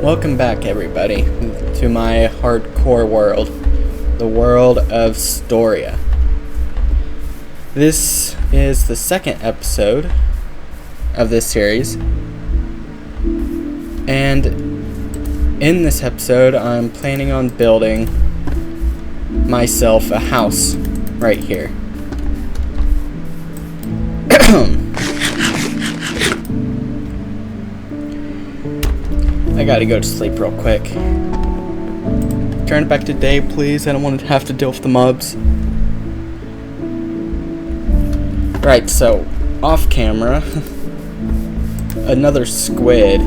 Welcome back, everybody, to my hardcore world, the world of Storia. This is the second episode of this series, and in this episode, I'm planning on building myself a house right here. I gotta go to sleep real quick. Turn it back to day, please. I don't want to have to deal with the mobs. Right, so off camera, another squid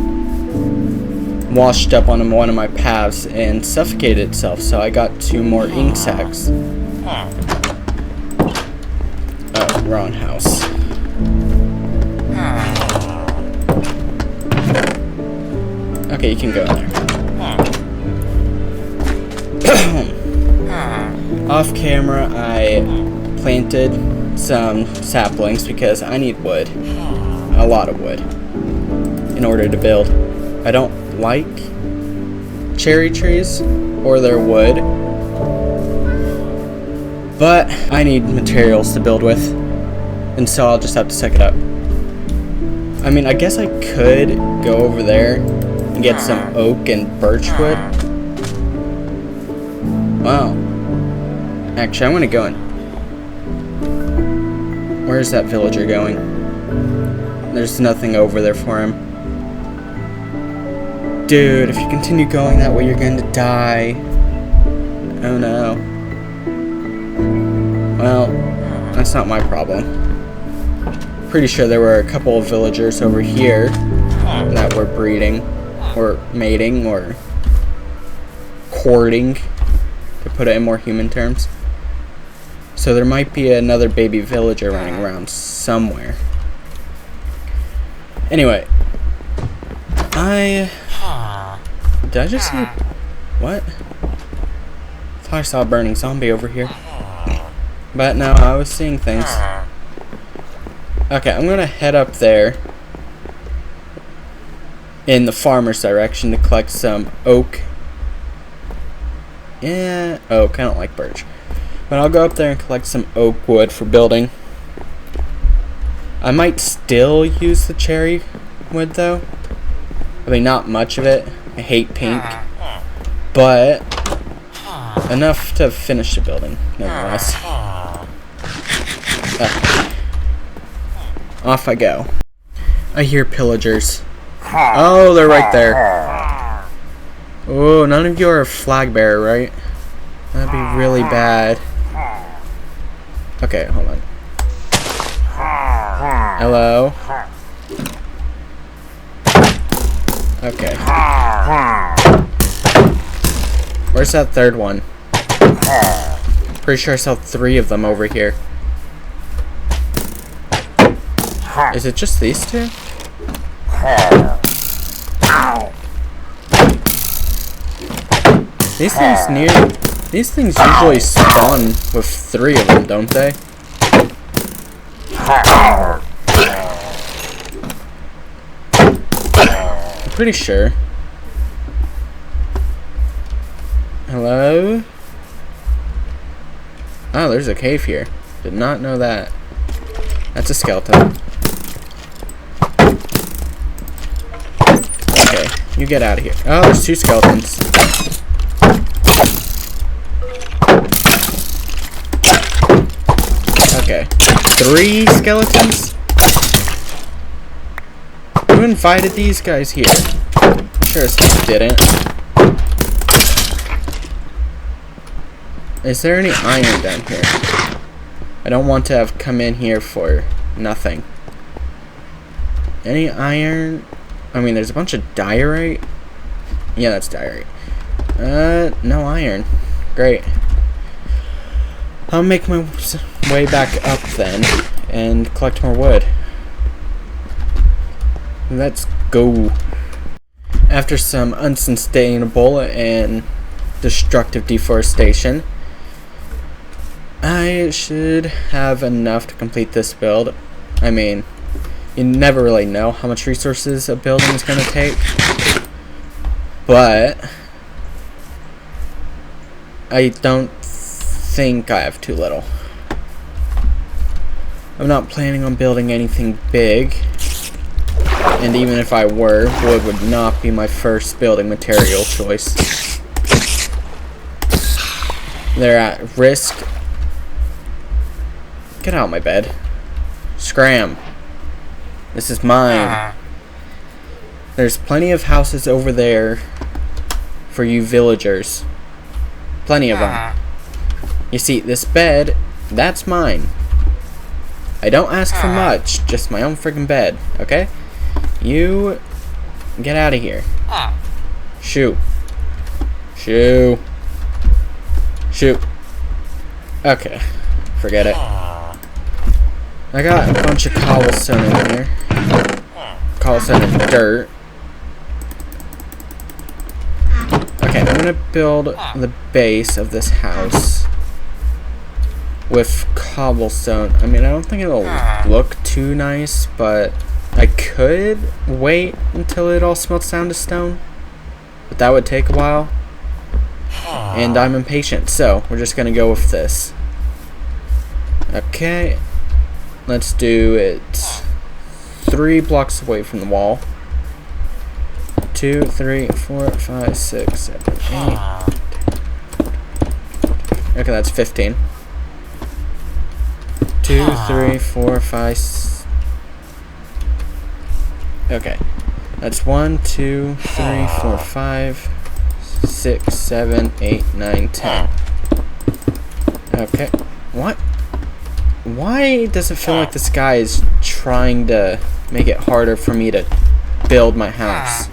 washed up on one of my paths and suffocated itself, so I got 2 more ink sacs. Oh, wrong house. Okay, you can go in there. Off camera, I planted some saplings because I need wood. A lot of wood. In order to build. I don't like cherry trees or their wood, but I need materials to build with, and so I'll just have to suck it up. I mean, I guess I could go over there and get some oak and birch wood. Wow. Actually, I'm gonna go in. Where's that villager going? There's nothing over there for him. Dude, if you continue going that way, you're going to die. Oh no. Well, that's not my problem. Pretty sure there were a couple of villagers over here that were breeding, or mating, or courting, to put it in more human terms. So there might be another baby villager running around somewhere. Anyway, did I just see... What? I thought I saw a burning zombie over here. But no, I was seeing things. Okay, I'm gonna head up there in the farmer's direction to collect some oak. Yeah, oak. I don't like birch. But I'll go up there and collect some oak wood for building. I might still use the cherry wood, though. I mean, not much of it. I hate pink. But enough to finish the building, nonetheless. Off I go. I hear pillagers. Oh, they're right there. Oh, none of you are a flag bearer, right? That'd be really bad. Okay, hold on. Hello? Okay. Where's that third one? Pretty sure I saw 3 of them over here. Is it just these 2? These things usually spawn with 3 of them, don't they? I'm pretty sure. Hello? Oh, there's a cave here. Did not know that. That's a skeleton. Okay, you get out of here. Oh, there's 2 skeletons. Okay, 3 skeletons? Who invited these guys here? I'm sure I didn't. Is there any iron down here? I don't want to have come in here for nothing. Any iron? I mean, there's a bunch of diorite. Yeah, that's diorite. No iron. Great. I'll make my way back up then and collect more wood. Let's go. After some unsustainable and destructive deforestation, I should have enough to complete this build. I mean, you never really know how much resources a building is going to take. but I don't think I have too little. I'm not planning on building anything big, and even if I were, wood would not be my first building material choice. They're at risk. Get out of my bed. Scram. This is mine. There's plenty of houses over there for you villagers. Plenty of them. You see, this bed, that's mine. I don't ask for much, just my own friggin' bed, okay? You get out of here. Shoo. Shoo. Shoo. Okay. Forget it. I got a bunch of cobblestone in here. Cobblestone and dirt. Okay, I'm gonna build the base of this house with cobblestone. I mean, I don't think it'll look too nice, but I could wait until it all smelts down to stone. But that would take a while. And I'm impatient, so we're just gonna go with this. Okay. Let's do it 3 blocks away from the wall. 2, 3, 4, 5, 6, 7, 8. Okay, that's 15. 2, 3, 4, 5. Okay. That's 1, 2, 3, 4, 5, 6, 7, 8, 9, 10. Okay. What? Why does it feel like this guy is trying to make it harder for me to build my house?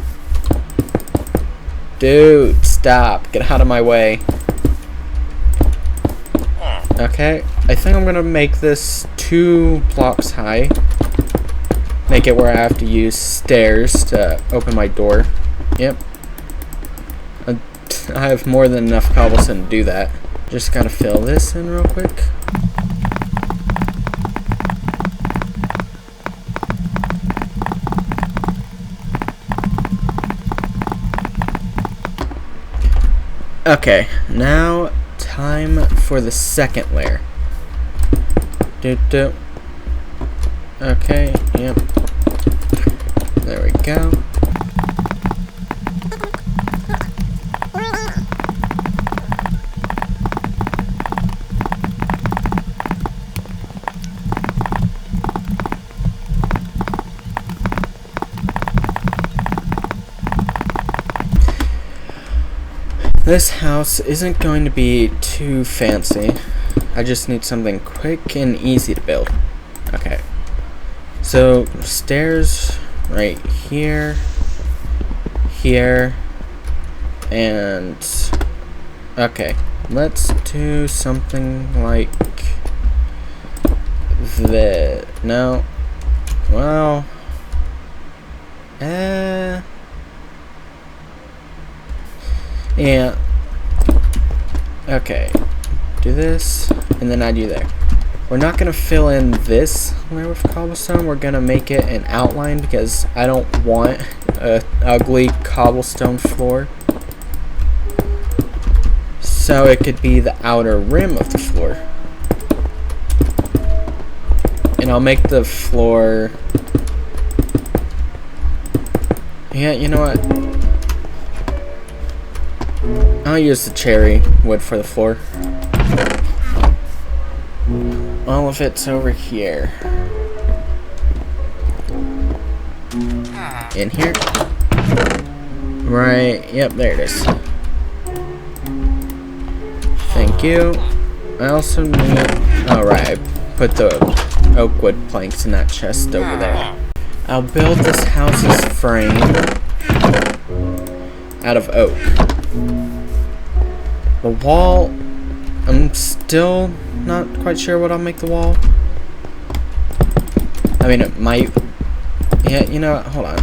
Dude, stop. Get out of my way. Okay, I think I'm gonna make this 2 blocks high. Make it where I have to use stairs to open my door. Yep. I have more than enough cobblestone to do that. Just gotta fill this in real quick. Okay, now time for the second layer. Okay, yep. There we go. This house isn't going to be too fancy. I just need something quick and easy to build. Okay. So, stairs right here, here, and... Okay. Let's do something like... that. No. Well... Yeah. Okay. Do this, and then I do there. We're not gonna fill in this layer with cobblestone. We're gonna make it an outline because I don't want an ugly cobblestone floor. So it could be the outer rim of the floor. And I'll make the floor... Yeah, you know what? I'll use the cherry wood for the floor. All of it's over here. In here? Right, yep, there it is. Thank you. I also need... Alright, I put the oak wood planks in that chest over there. I'll build this house's frame out of oak. The wall, I'm still not quite sure what I'll make the wall. I mean, it might... Yeah, you know what? Hold on.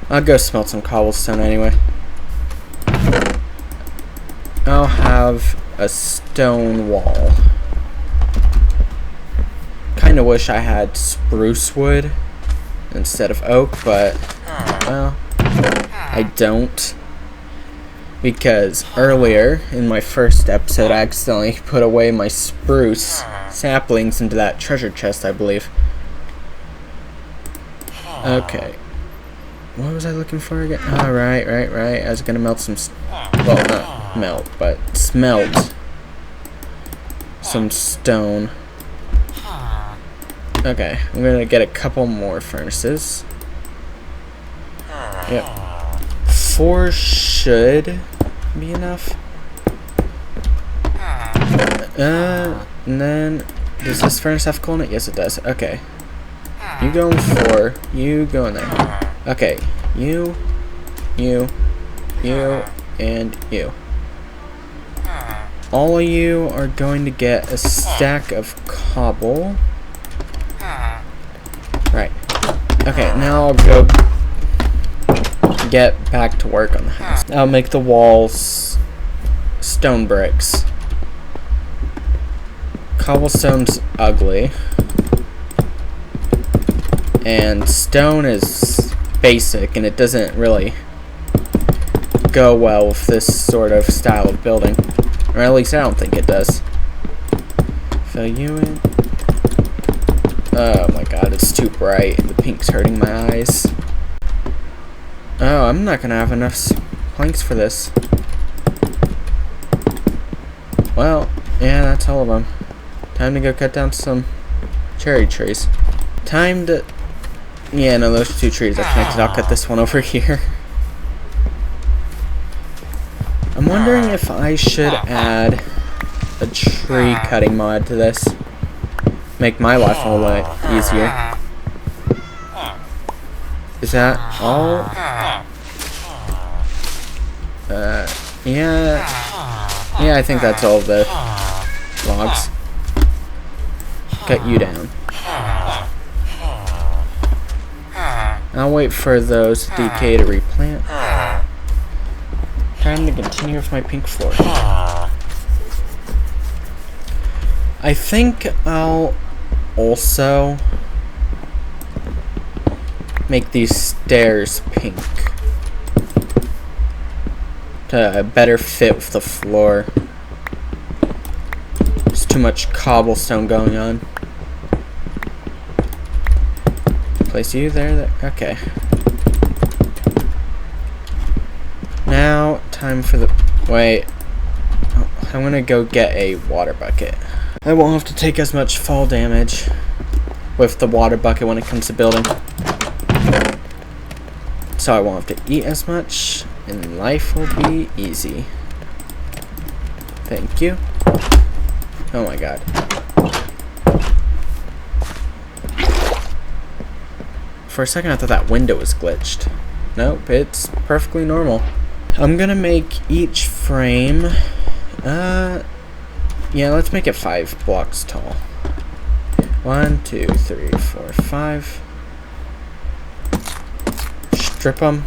I'll go smelt some cobblestone anyway. I'll have a stone wall. Kinda wish I had spruce wood instead of oak, but... Well... I don't. Because earlier, in my first episode, I accidentally put away my spruce saplings into that treasure chest, I believe. Okay. What was I looking for again? Oh, right. I was gonna melt some... well, not melt, but smelt some stone. Okay, I'm gonna get a couple more furnaces. Yep. 4 should be enough. And then, does this furnace have coal in it? Yes, it does. Okay. You go in 4. You go in there. Okay. You, and you. All of you are going to get a stack of cobble. Right. Okay, now I'll go get back to work on the house. I'll make the walls stone bricks. Cobblestone's ugly. And stone is basic, and it doesn't really go well with this sort of style of building. Or at least I don't think it does. Fill you in. Oh my god, it's too bright. The pink's hurting my eyes. Oh, I'm not gonna have enough planks for this. Well, yeah, that's all of them. Time to go cut down some cherry trees. Time to... yeah, no, those 2 trees are connected. I'll cut this one over here. I'm wondering if I should add a tree cutting mod to this. Make my life a lot easier. Is that all? Yeah, I think that's all of the logs. Cut you down. I'll wait for those to decay to replant. Time to continue with my pink floor. I think I'll also make these stairs pink to better fit with the floor. There's too much cobblestone going on. Place you there. Okay. Now, time for the... wait. Oh, I'm gonna go get a water bucket. I won't have to take as much fall damage with the water bucket when it comes to building. So I won't have to eat as much, and life will be easy. Thank you. Oh my god. For a second I thought that window was glitched. Nope, it's perfectly normal. I'm gonna make each frame, yeah, let's make it 5 blocks tall. 1, 2, 3, 4, 5. Strip them.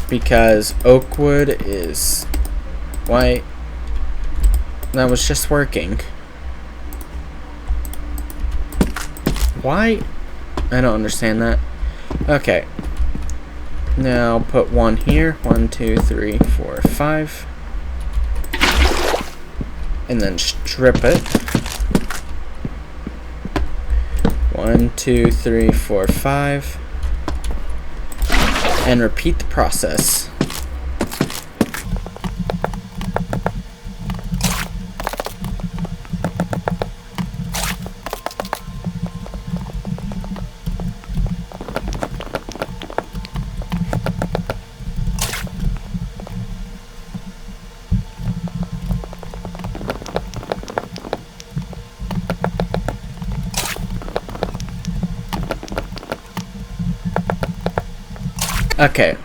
Because oak wood is white. That was just working. Why? I don't understand that. Okay. Now put 1 here. 1, 2, 3, 4, 5. And then strip it. 1, 2, 3, 4, 5. And repeat the process. Okay,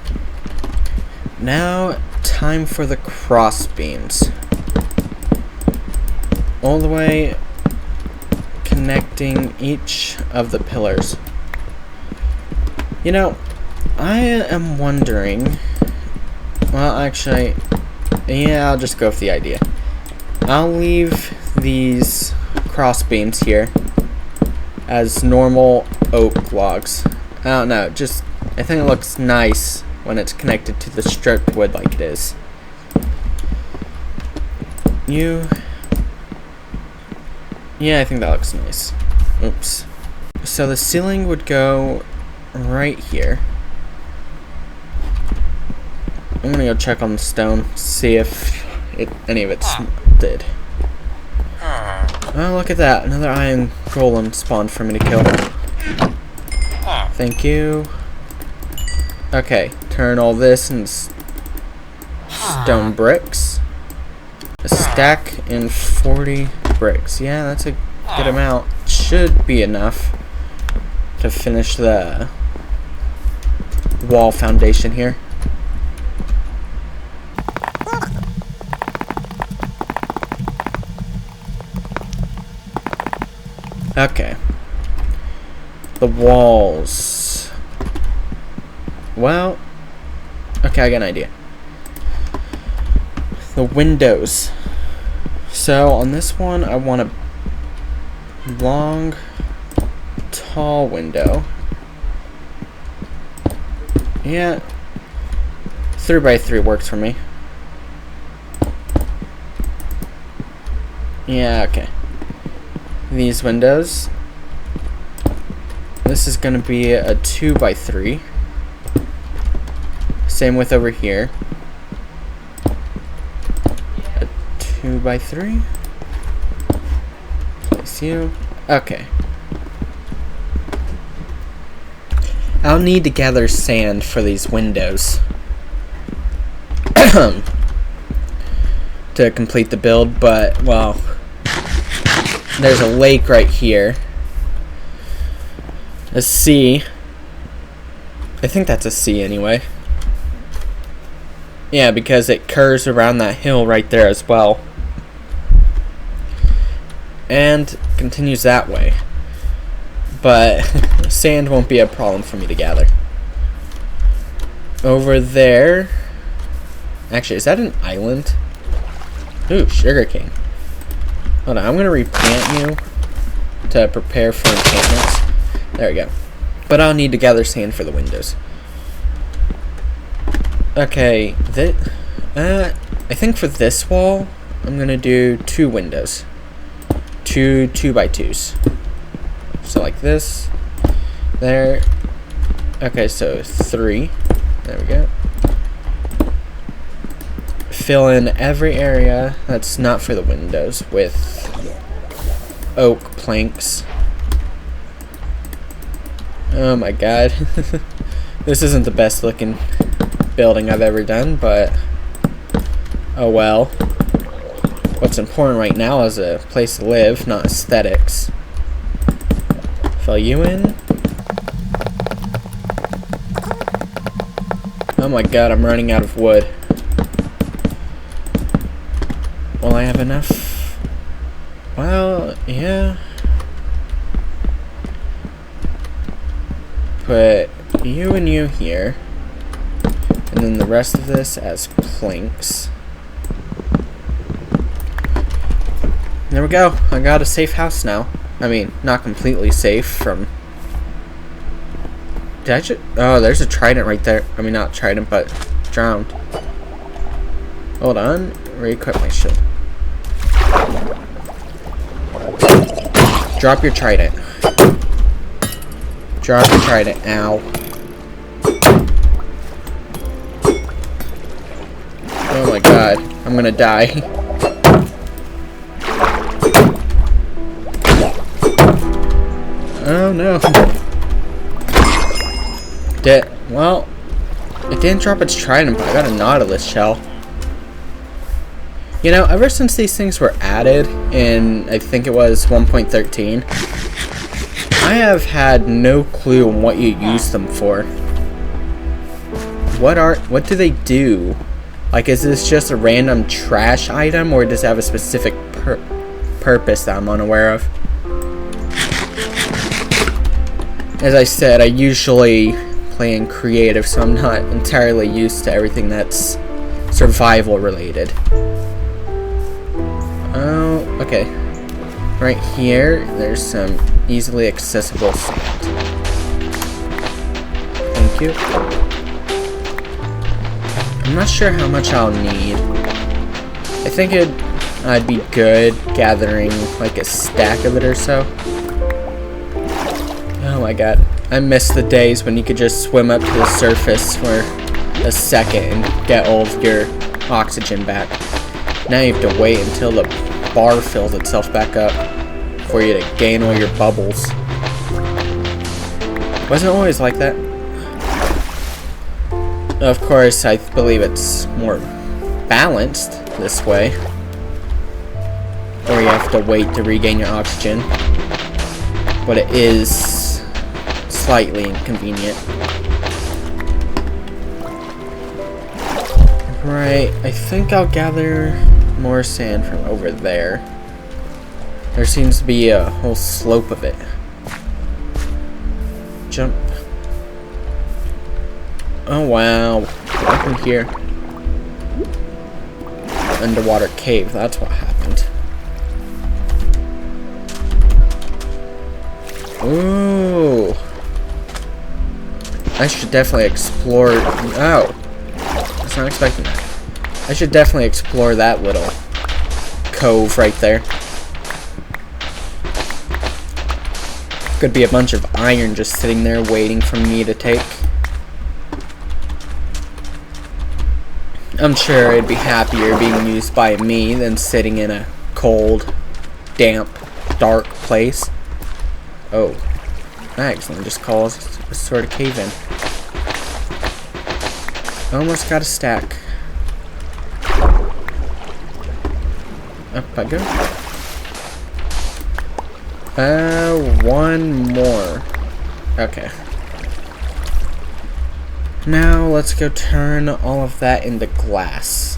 now time for the cross beams. All the way connecting each of the pillars. You know, I am wondering, well actually, yeah, I'll just go with the idea. I'll leave these cross beams here as normal oak logs. I don't know, just I think it looks nice when it's connected to the stripped wood like it is. Yeah, I think that looks nice. Oops. So the ceiling would go right here. I'm gonna go check on the stone, see if any of it's did. Oh, look at that. Another iron golem spawned for me to kill. Thank you. Okay, turn all this into stone bricks. A stack and 40 bricks. Yeah, that's a good amount. Should be enough to finish the wall foundation here. Okay. The walls. Well, okay, I got an idea. The windows. So on this one, I want a long, tall window. Yeah, 3x3 works for me. Yeah, okay. These windows. This is going to be a 2x3. Same with over here. A 2x3. Place you. Okay. I'll need to gather sand for these windows to complete the build, but, well, there's a lake right here. A sea. I think that's a sea anyway. Yeah, because it curves around that hill right there as well. And continues that way. But sand won't be a problem for me to gather. Over there. Actually, is that an island? Ooh, sugarcane. Hold on, I'm going to replant you to prepare for enchantments. There we go. But I'll need to gather sand for the windows. Okay, I think for this wall, I'm going to do 2 windows. 2 2x2s. So like this. There. Okay, so 3. There we go. Fill in every area that's not for the windows with oak planks. Oh my god. This isn't the best looking building I've ever done, but oh well. What's important right now is a place to live, not aesthetics. Fill you in. Oh my god, I'm running out of wood. Will I have enough? Well, yeah. Put you and you here. And then the rest of this as planks. There we go. I got a safe house now. I mean, not completely safe from... Did I just... Oh, there's a trident right there. I mean, not trident, but drowned. Hold on. Re-equip my shield. Drop your trident. Drop your trident. Ow. Oh my god. I'm gonna die. Oh no. Well, it didn't drop its trident, but I got a nautilus shell. You know, ever since these things were added in, I think it was 1.13, I have had no clue on what you use them for. What do they do? Like, is this just a random trash item, or does it have a specific purpose that I'm unaware of? As I said, I usually play in creative, so I'm not entirely used to everything that's survival related. Oh, okay. Right here, there's some easily accessible sand. Thank Thank you. I'm not sure how much I'll need. I think I'd be good gathering like a stack of it or so. Oh my god. I miss the days when you could just swim up to the surface for a second and get all of your oxygen back. Now you have to wait until the bar fills itself back up for you to gain all your bubbles. Wasn't always like that. Of course, I believe it's more balanced this way. Or you have to wait to regain your oxygen. But it is slightly inconvenient. Right, I think I'll gather more sand from over there. There seems to be a whole slope of it. Jump. Oh wow, up in here. Underwater cave, that's what happened. Ooh. I should definitely explore. Oh. I was not expecting that. I should definitely explore that little cove right there. Could be a bunch of iron just sitting there waiting for me to take. I'm sure it'd be happier being used by me than sitting in a cold, damp, dark place. Oh, I accidentally just caused a sort of cave in. Almost got a stack. Up I go. One more. Okay. Now let's go turn all of that into glass.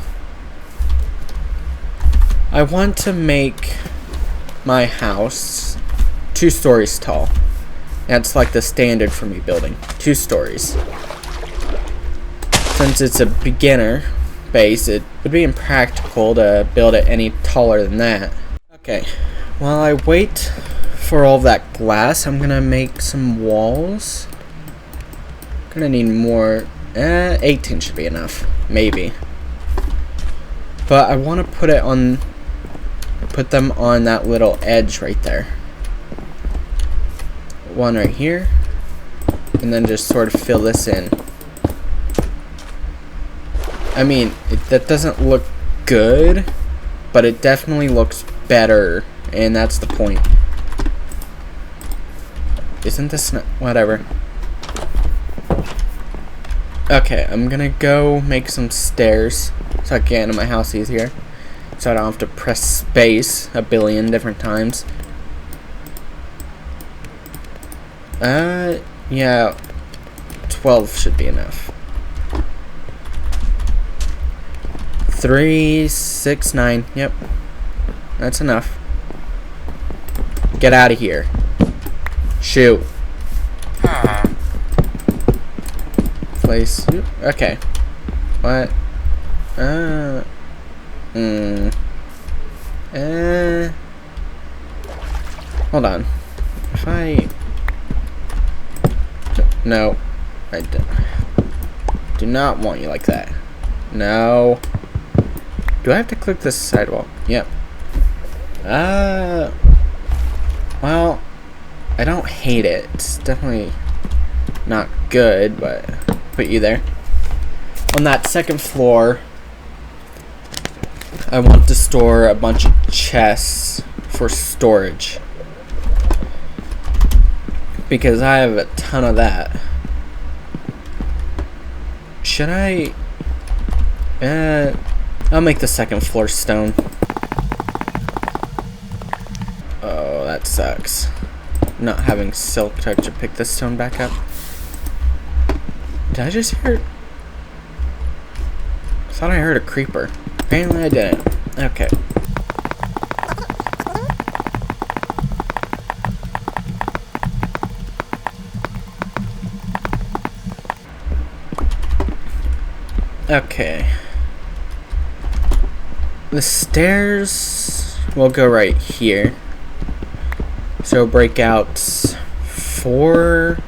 I want to make my house 2 stories tall. That's like the standard for me building. 2 stories. Since it's a beginner base, it would be impractical to build it any taller than that. Okay, while I wait for all of that glass, I'm gonna make some walls. Gonna need more. 18 should be enough, maybe. But I want to put them on that little edge right there. One right here, and then just sort of fill this in. I mean, that doesn't look good, but it definitely looks better, and that's the point. Isn't this not, whatever. Okay, I'm gonna go make some stairs so I can get into my house easier, so I don't have to press space a billion different times. Yeah, 12 should be enough. 3, 6, 9, yep, that's enough. Get out of here. Shoot. Place. Okay. What? Hold on. If I... No. I do not want you like that. No. Do I have to click this sidewall? Yep. Well, I don't hate it. It's definitely not good, but put you there. On that second floor, I want to store a bunch of chests for storage, because I have a ton of that. Should I? I'll make the second floor stone. Oh, that sucks. Not having silk touch to pick this stone back up. Did I just hear? I thought I heard a creeper. Apparently I didn't. Okay. Okay. The stairs will go right here. So break out 4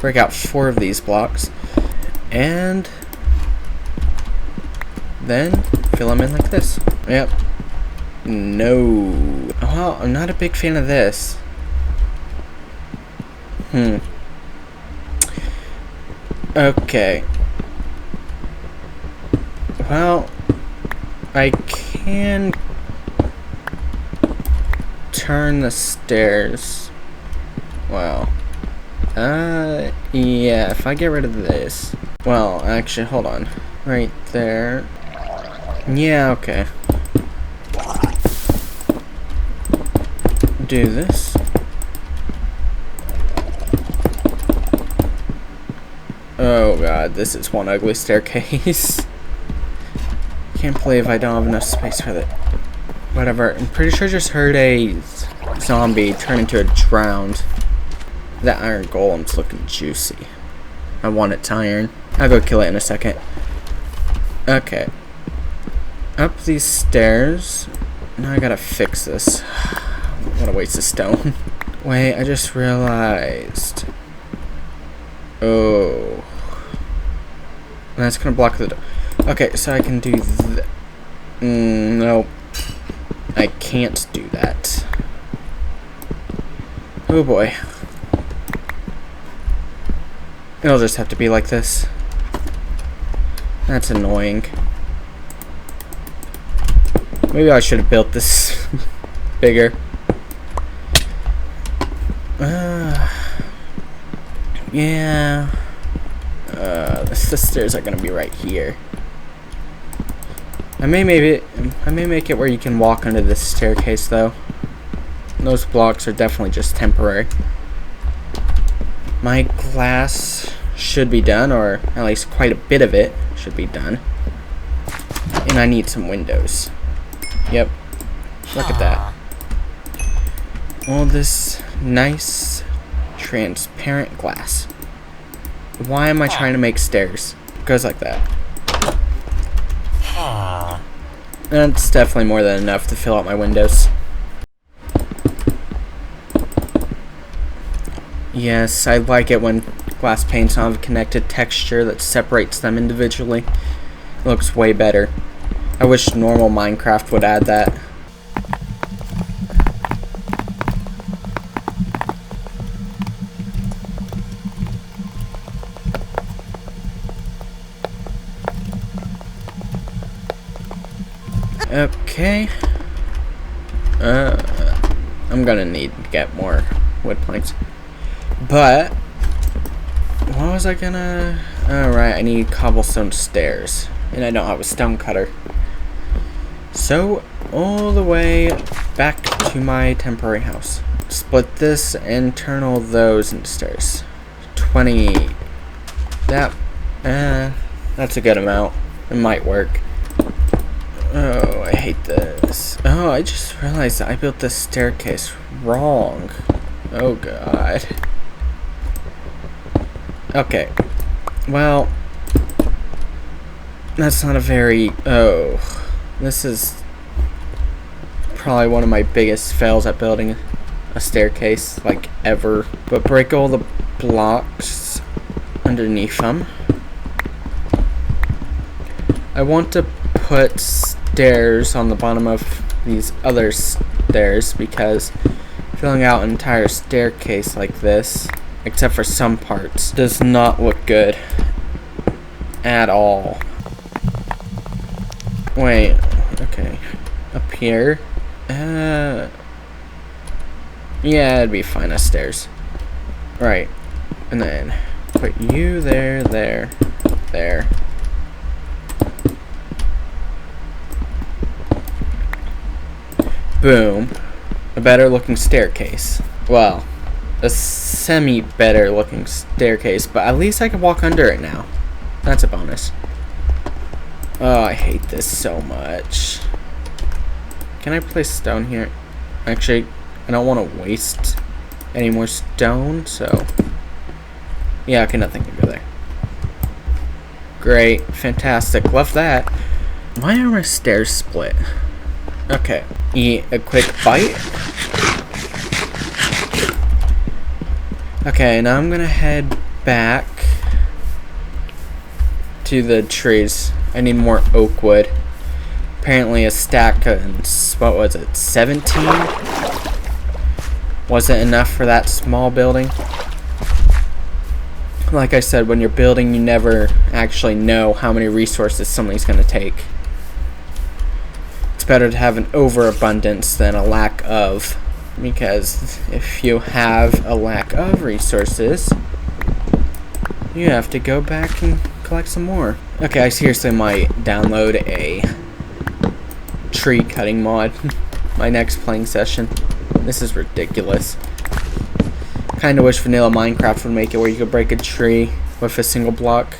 break out 4 of these blocks, and then fill them in like this. Yep. No. Well, I'm not a big fan of this. Okay. Well, I can turn the stairs. Wow. Yeah, if I get rid of this. Well, actually, hold on. Right there. Yeah, okay. Do this. Oh god, this is one ugly staircase. Can't believe I don't have enough space for it. Whatever, I'm pretty sure I just heard a zombie turn into a drowned. That iron golem's looking juicy. I want its iron. I'll go kill it in a second. Okay. Up these stairs. Now I gotta fix this. What a waste of stone. Wait, I just realized. Oh. That's gonna block the door. Okay, so I can do no. I can't do that. Oh boy. It'll just have to be like this. That's annoying. Maybe I should have built this bigger. Yeah. The stairs are gonna be right here. I may make it where you can walk under this staircase though. Those blocks are definitely just temporary. My glass should be done, or at least quite a bit of it should be done. And I need some windows. Yep. Look at that. All this nice transparent glass. Why am I trying to make stairs? It goes like that. That's definitely more than enough to fill out my windows. Yes, I like it when glass panes have a connected texture that separates them individually. It looks way better. I wish normal Minecraft would add that. Okay. I'm gonna need to get more wood planks. But what was I gonna... Alright, I need cobblestone stairs. And I don't have a stone cutter. So, all the way back to my temporary house. Split this and turn all those into stairs. 20. That's a good amount. It might work. Oh, I hate this. Oh, I just realized that I built this staircase wrong. Oh, God. Okay. Well, that's not a very... Oh. This is probably one of my biggest fails at building a staircase, like, ever. But break all the blocks underneath them. I want to put stairs on the bottom of these other stairs because filling out an entire staircase like this, except for some parts, does not look good at all. Wait, okay, up here, yeah, it'd be fine as stairs. Right, and then put you there, there. Boom. A better looking staircase. Well, a semi-better looking staircase, but at least I can walk under it now. That's a bonus. Oh, I hate this so much. Can I place stone here? Actually, I don't want to waste any more stone, so... Yeah, okay, nothing can go there. Great. Fantastic. Love that. Why are my stairs split? Okay. Eat a quick bite. Okay, now I'm gonna head back to the trees. I need more oak wood. Apparently a stack of, what was it, 17? Wasn't enough for that small building. Like I said, when you're building, you never actually know how many resources somebody's going to take. It's better to have an overabundance than a lack of, because if you have a lack of resources, you have to go back and collect some more. Okay, I seriously might download a tree cutting mod my next playing session. This is ridiculous. Kinda wish vanilla Minecraft would make it where you could break a tree with a single block.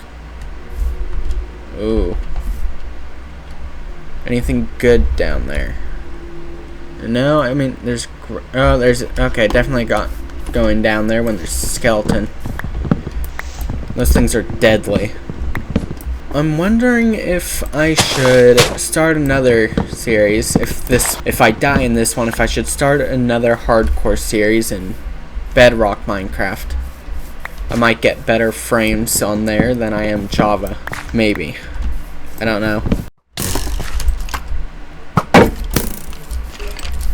Ooh. Anything good down there? No, I mean there's okay, definitely got going down there when there's skeleton. Those things are deadly. I'm wondering if I should start another series. If I die in this one, if I should start another hardcore series in Bedrock Minecraft. I might get better frames on there than I am Java. Maybe. I don't know.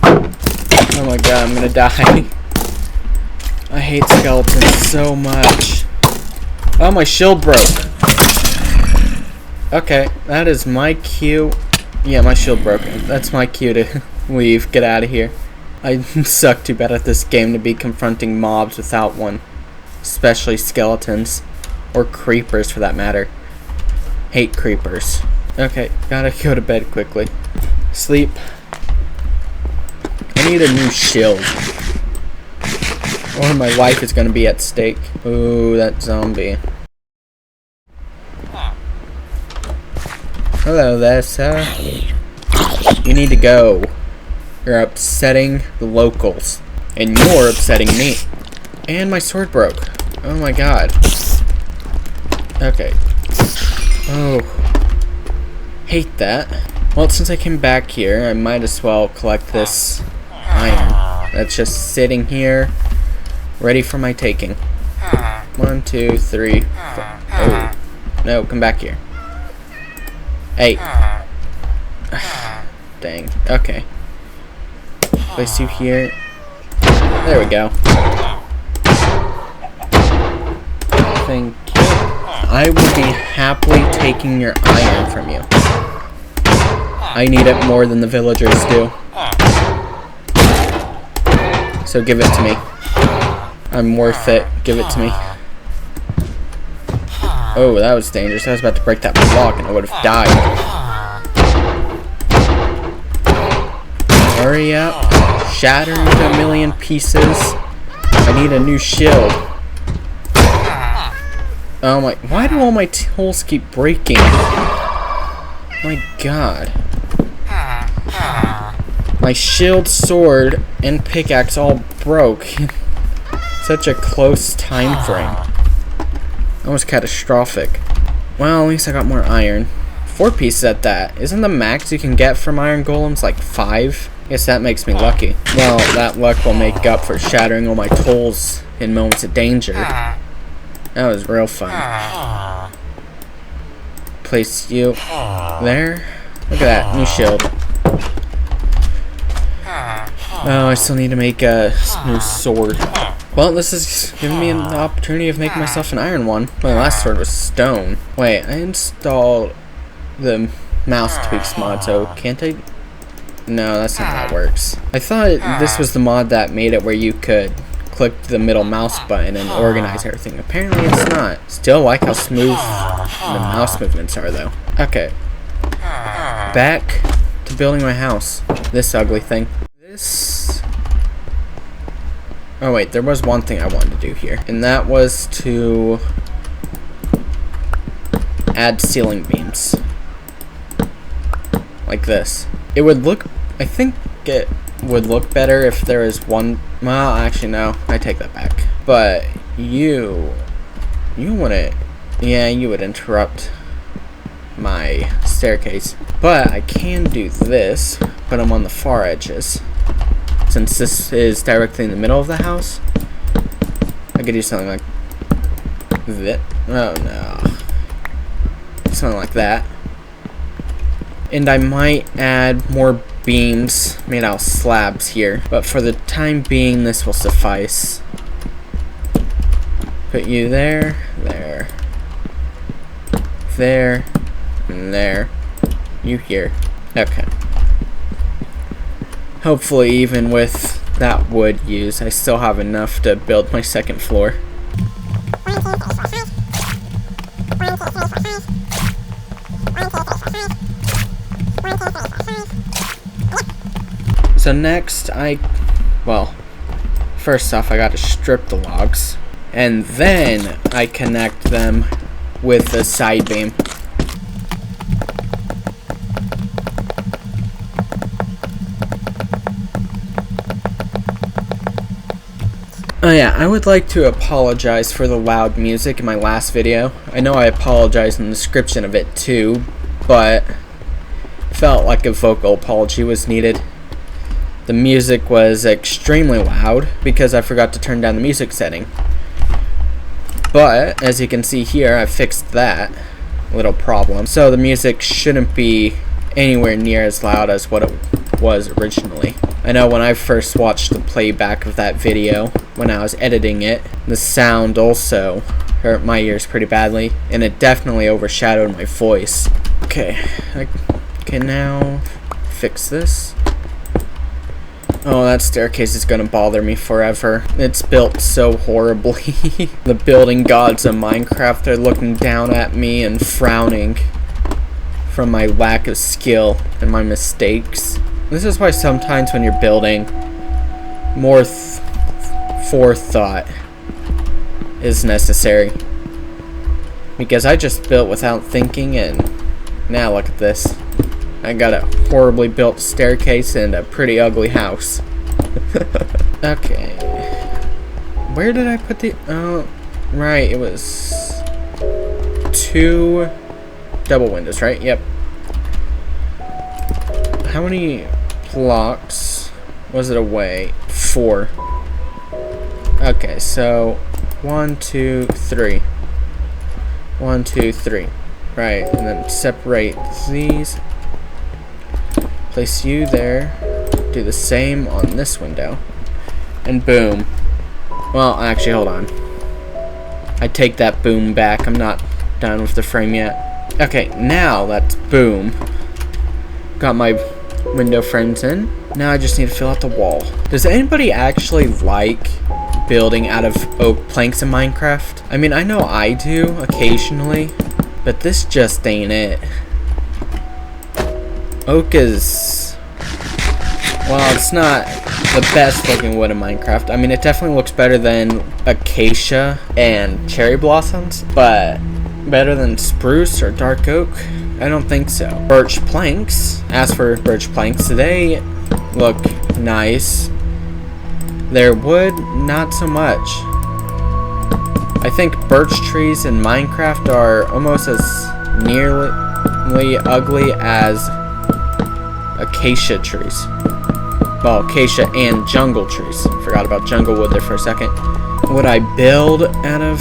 Oh my god, I'm gonna die. I hate skeletons so much. Oh, my shield broke. Okay, that is my cue. Yeah, my shield broke. That's my cue to leave. Get out of here. I suck too bad at this game to be confronting mobs without one. Especially skeletons. Or creepers, for that matter. Hate creepers. Okay, gotta go to bed quickly. Sleep. I need a new shield. Or my life is gonna be at stake. Ooh, that zombie. Hello there, sir. You need to go. You're upsetting the locals. And you're upsetting me. And my sword broke. Oh my god. Okay. Oh. Hate that. Well, since I came back here, I might as well collect this iron. That's just sitting here, ready for my taking. 1, 2, 3, 4. Oh. No, come back here. Hey. Dang. Okay. Place you here. There we go. Thank you. I will be happily taking your iron from you. I need it more than the villagers do. So give it to me. I'm worth it. Give it to me. Oh, that was dangerous. I was about to break that block and I would have died. Hurry up. Shatter into a million pieces. I need a new shield. Oh my. Why do all my tools keep breaking? My god. My shield, sword, and pickaxe all broke. Such a close time frame. Almost catastrophic. Well, at least I got more iron. 4 pieces at that. Isn't the max you can get from iron golems like 5? Guess that makes me lucky. Well, that luck will make up for shattering all my tools in moments of danger. That was real fun. Place you there. Look at that, new shield. Oh, I still need to make a new sword. Well, this is giving me an opportunity of making myself an iron one. My last sword was stone. Wait, I installed the mouse tweaks mod, so can't I? No, that's not how it works. I thought this was the mod that made it where you could click the middle mouse button and organize everything. Apparently it's not. Still like how smooth the mouse movements are, though. Okay. Back to building my house. This ugly thing. This... Oh wait, there was one thing I wanted to do here, and that was to add ceiling beams. Like this. It would look, I think it would look better if there was one, well, actually no, I take that back. But you wouldn't, yeah, you would interrupt my staircase. But I can do this, but I'm on the far edges. Since this is directly in the middle of the house, I could do something like Oh no. Something like that. And I might add more beams made out of slabs here, but for the time being this will suffice. Put you there, there, there, and there. You here. Okay. Hopefully even with that wood used, I still have enough to build my second floor. So next first off I gotta strip the logs, and then I connect them with the side beam. Oh yeah, I would like to apologize for the loud music in my last video. I know I apologized in the description of it too, but felt like a vocal apology was needed. The music was extremely loud because I forgot to turn down the music setting. But as you can see here, I fixed that little problem. So the music shouldn't be anywhere near as loud as what it was originally. I know when I first watched the playback of that video, when I was editing it, the sound also hurt my ears pretty badly, and it definitely overshadowed my voice. Okay, I can now fix this. Oh, that staircase is gonna bother me forever. It's built so horribly. The building gods of Minecraft are looking down at me and frowning from my lack of skill and my mistakes. This is why sometimes when you're building, more forethought is necessary. Because I just built without thinking, and now look at this. I got a horribly built staircase and a pretty ugly house. Okay. Where did I put the... Oh, right, it was 2 double windows, right? Yep. How many blocks was it away? 4. Okay, so 1, 2, 3. 1, 2, 3. Right, and then separate these. Place you there. Do the same on this window. And boom. Well, actually, hold on. I take that boom back. I'm not done with the frame yet. Okay, now that's boom. Got my window frames in. Now I just need to fill out the wall. Does anybody actually like building out of oak planks in Minecraft? I mean, I know I do occasionally, but this just ain't it. Oak is, well, it's not the best looking wood in Minecraft. I mean, it definitely looks better than acacia and cherry blossoms, but better than spruce or dark oak? I don't think so. Birch planks. As for birch planks, they look nice. Their wood, not so much. I think birch trees in Minecraft are almost as nearly ugly as acacia trees. Well, acacia and jungle trees. Forgot about jungle wood there for a second. Would I build out of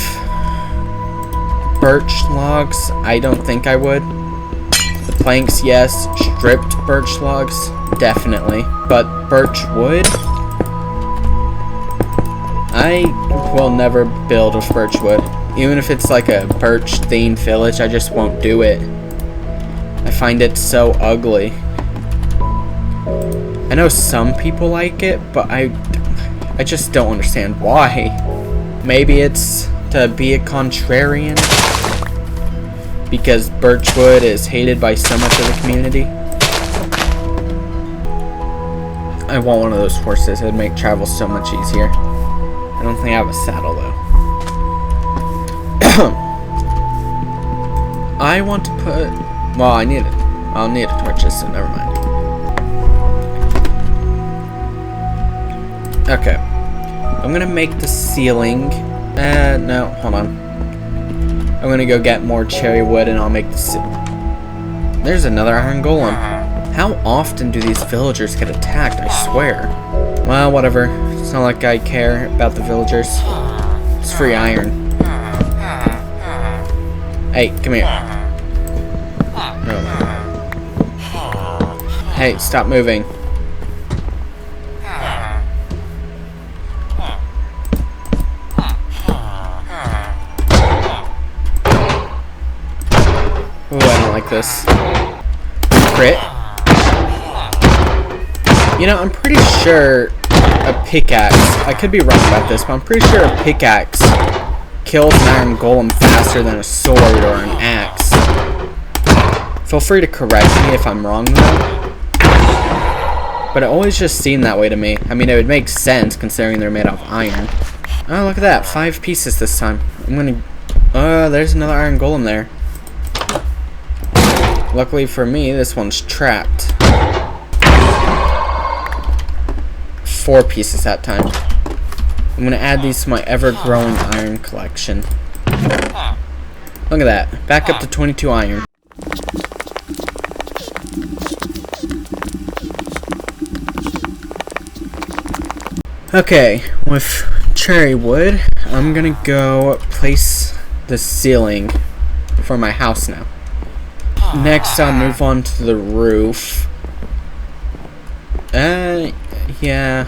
birch logs? I don't think I would. The planks, yes. Stripped birch logs, definitely. But birch wood? I will never build with birch wood. Even if it's like a birch themed village, I just won't do it. I find it so ugly. I know some people like it, but I just don't understand why. Maybe it's to be a contrarian, because birchwood is hated by so much of the community. I want one of those horses. It'd make travel so much easier. I don't think I have a saddle though. I want to put, well, I'll need a torch, so never mind. Okay, I'm gonna make the ceiling, no, hold on. I'm gonna go get more cherry wood and I'll make the ceiling. There's another iron golem. How often do these villagers get attacked, I swear? Well, whatever. It's not like I care about the villagers. It's free iron. Hey, come here. Oh my god. Hey, stop moving. Ooh, I don't like this. Crit. You know, I'm pretty sure a pickaxe, I could be wrong about this, but I'm pretty sure a pickaxe kills an iron golem faster than a sword or an axe. Feel free to correct me if I'm wrong though. But it always just seemed that way to me. I mean, it would make sense considering they're made of iron. Oh, look at that. 5 pieces this time. I'm gonna... there's another iron golem there. Luckily for me, this one's trapped. 4 pieces that time. I'm gonna add these to my ever-growing iron collection. Look at that. Back up to 22 iron. Okay, with cherry wood, I'm gonna go place the ceiling for my house now. Next, I'll move on to the roof. Yeah.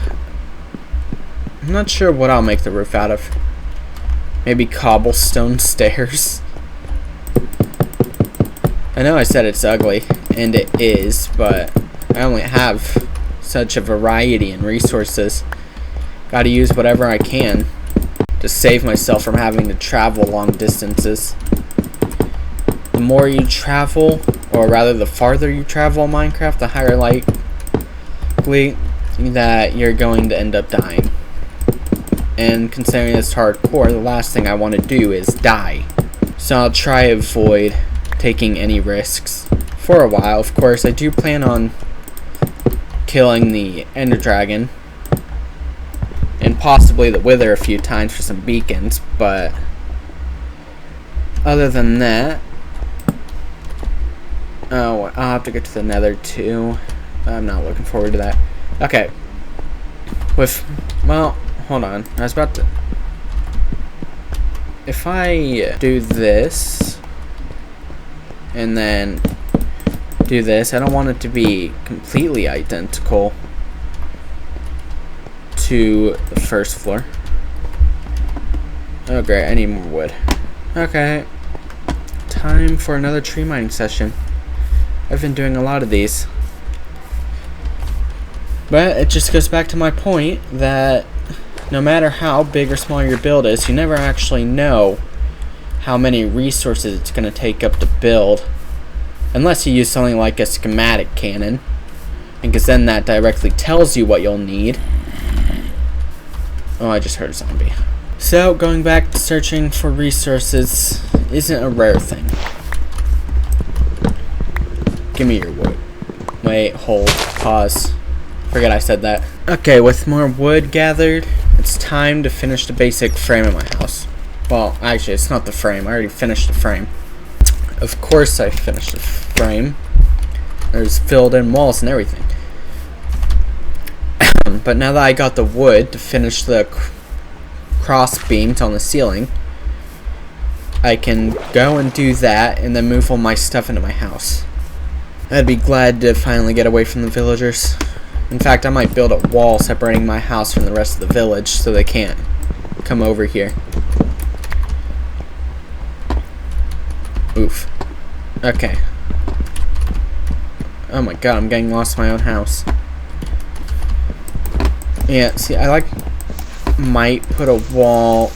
I'm not sure what I'll make the roof out of. Maybe cobblestone stairs. I know I said it's ugly, and it is, but I only have such a variety in resources. Gotta use whatever I can to save myself from having to travel long distances. The more you travel, or rather the farther you travel in Minecraft, the higher likely that you're going to end up dying. And considering it's hardcore, the last thing I want to do is die. So I'll try to avoid taking any risks for a while. Of course, I do plan on killing the Ender Dragon and possibly the Wither a few times for some beacons, but other than that, oh, I'll have to get to the Nether too. I'm not looking forward to that. Okay. Well, hold on. I was about to... If I do this, and then do this, I don't want it to be completely identical to the first floor. Oh great, I need more wood. Okay. Time for another tree mining session. I've been doing a lot of these. But it just goes back to my point that no matter how big or small your build is, you never actually know how many resources it's going to take up to build. Unless you use something like a schematic cannon. Because then that directly tells you what you'll need. Oh, I just heard a zombie. So, going back to searching for resources isn't a rare thing. Give me your wood. Wait, hold, pause. Forget I said that. Okay, with more wood gathered, it's time to finish the basic frame of my house. Well, actually, it's not the frame. I already finished the frame. Of course I finished the frame. There's filled in walls and everything. But now that I got the wood to finish the cross beams on the ceiling, I can go and do that and then move all my stuff into my house. I'd be glad to finally get away from the villagers. In fact, I might build a wall separating my house from the rest of the village so they can't come over here. Oof. Okay. Oh my god, I'm getting lost in my own house. Yeah, see, I might put a wall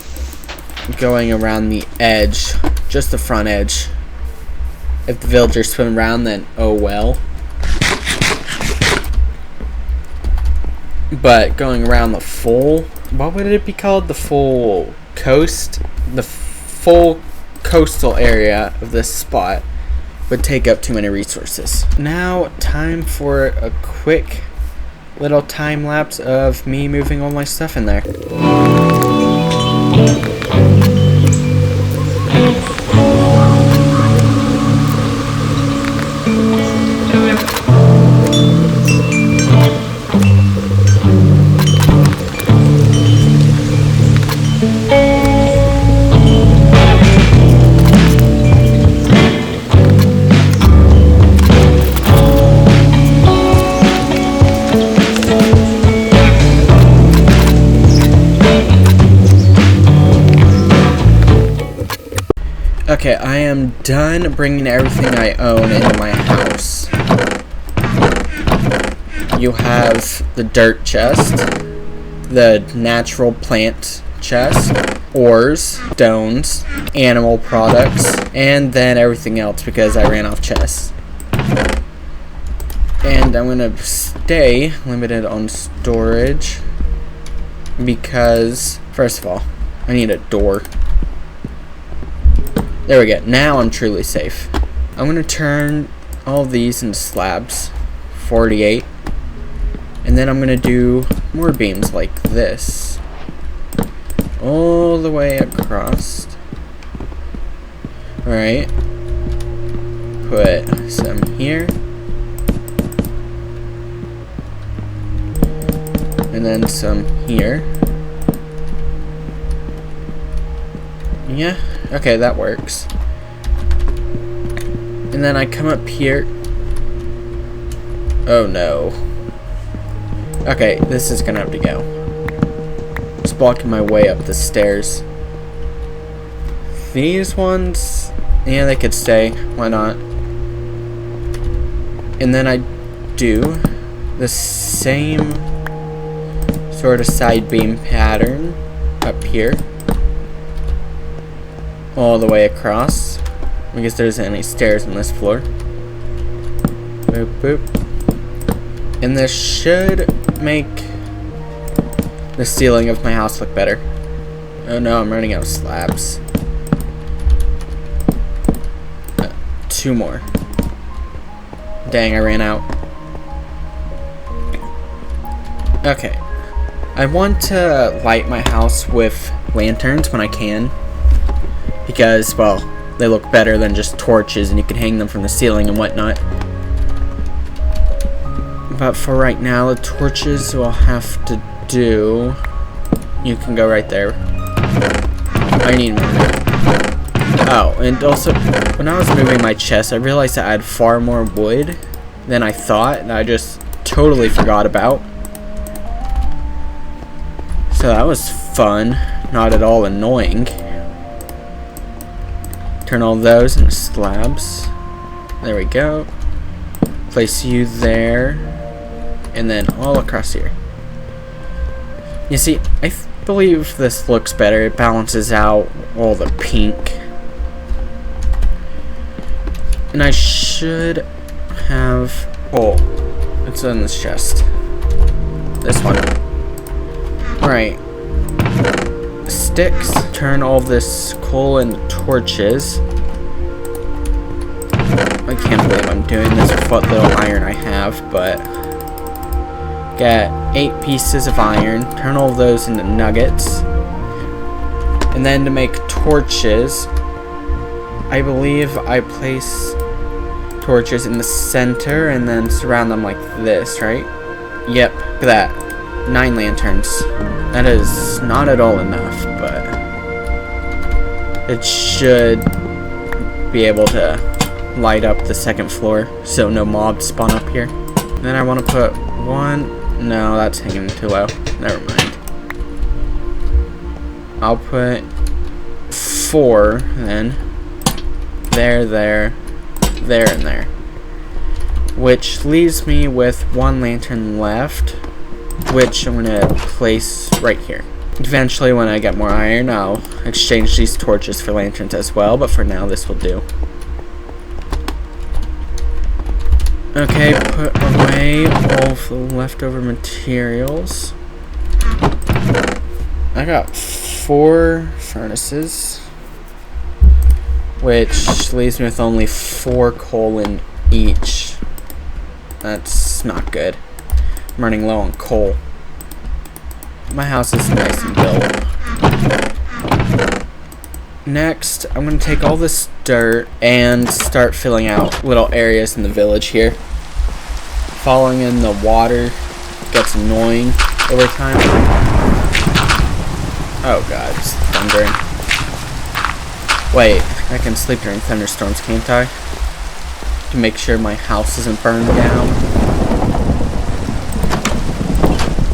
going around the edge, just the front edge. If the villagers swim around, then oh well. But going around the full, what would it be called? The full coast? The full coastal area of this spot would take up too many resources. Now, time for a quick little time lapse of me moving all my stuff in there. Okay, I am done bringing everything I own into my house. You have the dirt chest, the natural plant chest, ores, stones, animal products, and then everything else because I ran off chests. And I'm gonna stay limited on storage because, first of all, I need a door. There we go. Now I'm truly safe. I'm gonna turn all these into slabs, 48, and then I'm gonna do more beams like this, all the way across. Alright. Put some here. And then some here. Yeah, okay, that works. And then I come up here. Oh no. Okay, this is gonna have to go. It's blocking my way up the stairs. These ones, yeah, they could stay. Why not? And then I do the same sort of side beam pattern up here, all the way across, because there's any stairs on this floor. Boop, boop. And this should make the ceiling of my house look better. Oh no, I'm running out of slabs. 2 more. Dang, I ran out. Okay. I want to light my house with lanterns when I can, because, well, they look better than just torches and you can hang them from the ceiling and whatnot. But for right now, the torches will have to do. You can go right there. I need more. Oh, and also, when I was moving my chest, I realized that I had far more wood than I thought, and I just totally forgot about. So that was fun, not at all annoying. Turn all those into slabs. There we go. Place you there, and then all across here. You see, I believe this looks better. It balances out all the pink. And I should have... Oh, it's in this chest. This one. Alright. Sticks. Turn all this coal into torches. I can't believe I'm doing this with what little iron I have, but... Get 8 pieces of iron. Turn all those into nuggets. And then to make torches, I believe I place torches in the center and then surround them like this, right? Yep, look at that. 9 lanterns. That is not at all enough, but it should be able to light up the 2nd floor so no mobs spawn up here. Then I want to put 1. No, that's hanging too low. Never mind. I'll put 4 then. There, there, there, and there. Which leaves me with 1 lantern left, which I'm going to place right here. Eventually, when I get more iron, I'll exchange these torches for lanterns as well, but for now, this will do. Okay, put away all of the leftover materials. I got 4 furnaces, which leaves me with only 4 coal in each. That's not good. I'm running low on coal. My house is nice and built. Next, I'm going to take all this dirt and start filling out little areas in the village here. Following in the water gets annoying over time. Oh god, it's thundering. Wait, I can sleep during thunderstorms, can't I? To make sure my house isn't burned down.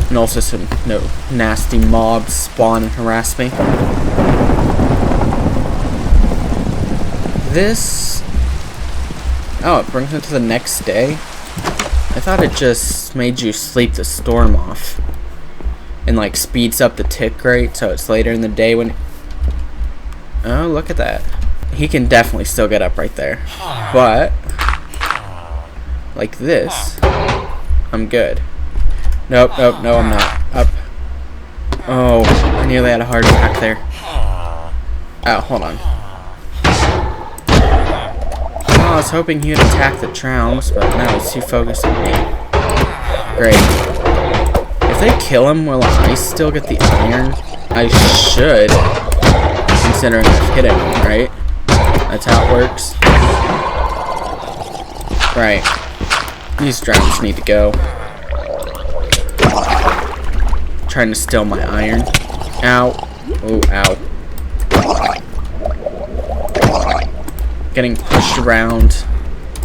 And also so no nasty mobs spawn and harass me. This... Oh, it brings it to the next day? I thought it just made you sleep the storm off. And like speeds up the tick rate so it's later in the day when... Oh, look at that. He can definitely still get up right there. But... like this... I'm good. Nope, nope, no I'm not. Up. Oh, I nearly had a heart attack there. Oh, hold on. Oh, I was hoping he would attack the drowns, but no, he's too focused on me. Great. If they kill him, will I still get the iron? I should, considering I've hit him, right? That's how it works. Right. These drowns need to go. Trying to steal my iron. Ow. Oh, ow. Getting pushed around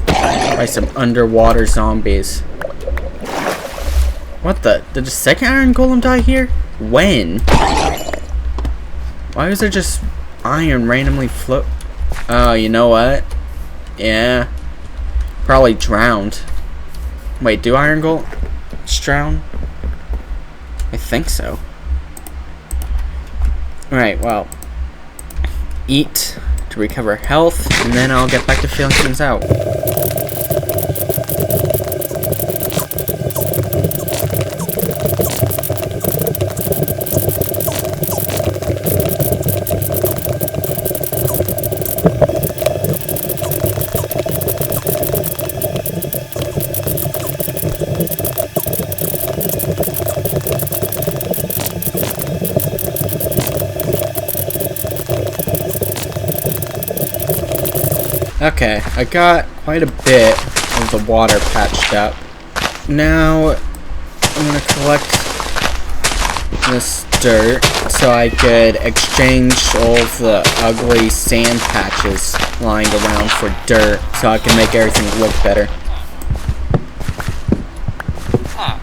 by some underwater zombies. What the? Did the second iron golem die here? When? Why is there just iron randomly float? Oh, you know what? Yeah. Probably drowned. Wait, do iron golems drown? I think so. Alright, well. Eat to recover health, and then I'll get back to feeling things out. Okay, I got quite a bit of the water patched up. Now, I'm gonna collect this dirt so I could exchange all of the ugly sand patches lying around for dirt so I can make everything look better.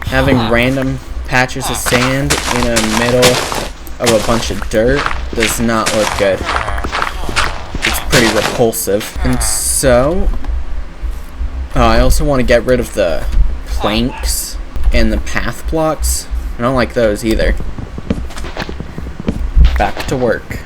Having random patches of sand in the middle of a bunch of dirt does not look good. Pretty repulsive. And so I also want to get rid of the planks and the path blocks. I don't like those either. Back to work.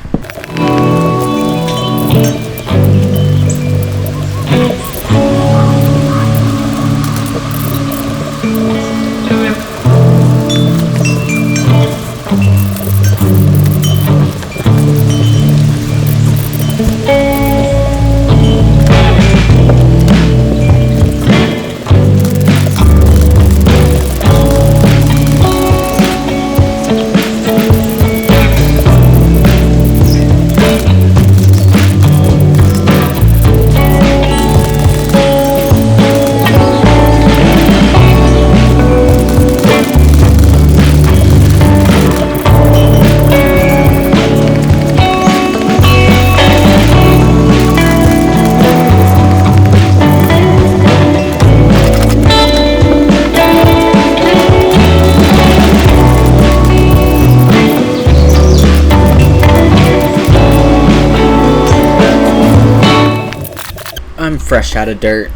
I'm fresh out of dirt.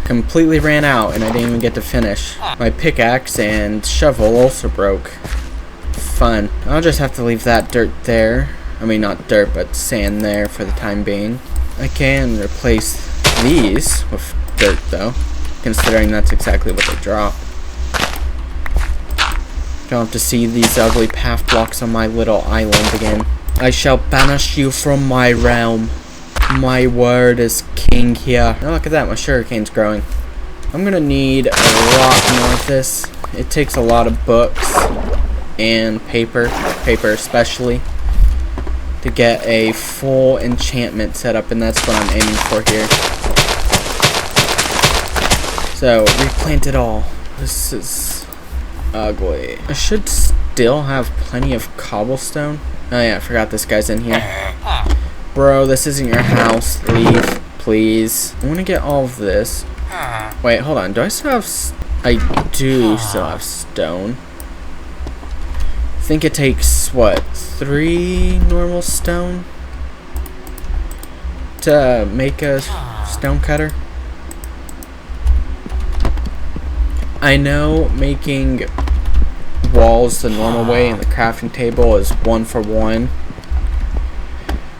Completely ran out and I didn't even get to finish. My pickaxe and shovel also broke. Fun. I'll just have to leave that dirt there. I mean, not dirt, but sand there for the time being. I can replace these with dirt though, considering that's exactly what they drop. Don't have to see these ugly path blocks on my little island again. I shall banish you from my realm. My word is king here. Oh, look at that, my sugarcane's growing. I'm gonna need a lot more of this. It takes a lot of books and paper especially, to get a full enchantment set up, and that's what I'm aiming for here. So, replant it all. This is ugly. I should still have plenty of cobblestone. Oh yeah, I forgot this guy's in here. Bro, this isn't your house. Leave, please. I want to get all of this. Wait, hold on. Do I still have... I do still have stone. I think it takes, what, 3 normal stone to make a stone cutter? I know making walls the normal way and the crafting table is 1 for 1,